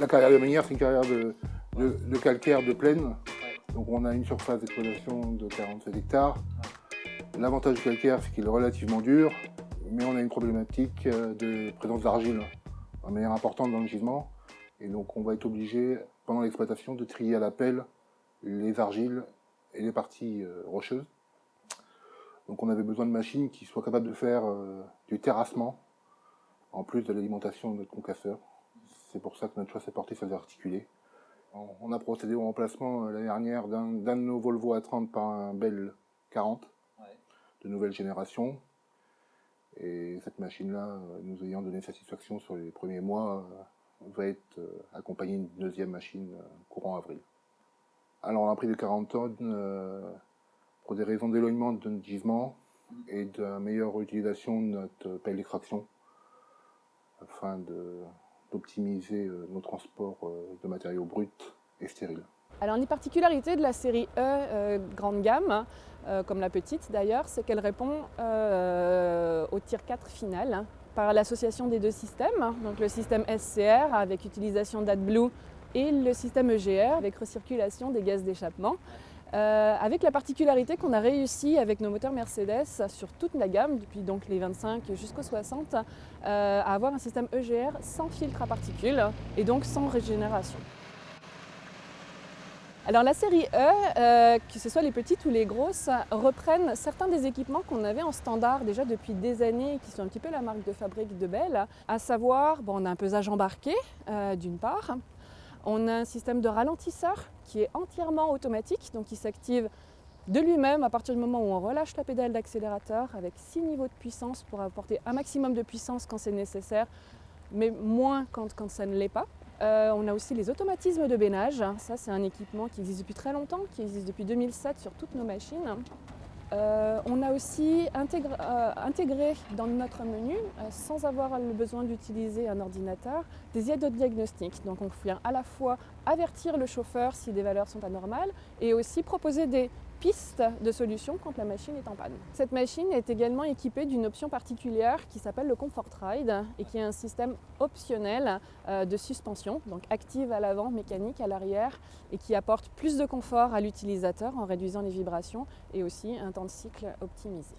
La carrière de Minière, c'est une carrière de calcaire de plaine. Donc on a une surface d'exploitation de 47 hectares. L'avantage du calcaire, c'est qu'il est relativement dur, mais on a une problématique de présence d'argile de manière importante dans le gisement. Et donc on va être obligé, pendant l'exploitation, de trier à la pelle les argiles et les parties rocheuses. Donc on avait besoin de machines qui soient capables de faire du terrassement, en plus de l'alimentation de notre concasseur. C'est pour ça que notre choix s'est porté sur les articulés. On a procédé au remplacement l'année dernière d'un de nos Volvo A30 par un Bell 40 de nouvelle génération. Et cette machine-là, nous ayant donné satisfaction sur les premiers mois, va être accompagnée d'une deuxième machine courant avril. Alors on a pris de 40 tonnes pour des raisons d'éloignement de notre gisement et de meilleure utilisation de notre pelle d'extraction afin d'optimiser nos transports de matériaux bruts et stériles. Alors une particularité de la série E grande gamme, comme la petite d'ailleurs, c'est qu'elle répond au Tier 4 final par l'association des deux systèmes, donc le système SCR avec utilisation d'AdBlue et le système EGR avec recirculation des gaz d'échappement. Avec la particularité qu'on a réussi avec nos moteurs Mercedes sur toute la gamme, depuis donc les 25 jusqu'aux 60, à avoir un système EGR sans filtre à particules et donc sans régénération. Alors la série E, que ce soit les petites ou les grosses, reprennent certains des équipements qu'on avait en standard déjà depuis des années et qui sont un petit peu la marque de fabrique de Bell, à savoir, on a un pesage embarqué d'une part, on a un système de ralentisseur qui est entièrement automatique, donc qui s'active de lui-même à partir du moment où on relâche la pédale d'accélérateur avec 6 niveaux de puissance pour apporter un maximum de puissance quand c'est nécessaire, mais moins quand ça ne l'est pas. On a aussi les automatismes de bénage. Ça, c'est un équipement qui existe depuis très longtemps, qui existe depuis 2007 sur toutes nos machines. On a aussi intégré dans notre menu, sans avoir le besoin d'utiliser un ordinateur, des aides de diagnostic. Donc on vient à la fois avertir le chauffeur si des valeurs sont anormales et aussi proposer des pistes de solutions quand la machine est en panne. Cette machine est également équipée d'une option particulière qui s'appelle le Comfort Ride et qui est un système optionnel de suspension, donc active à l'avant, mécanique à l'arrière et qui apporte plus de confort à l'utilisateur en réduisant les vibrations et aussi un temps de cycle optimisé.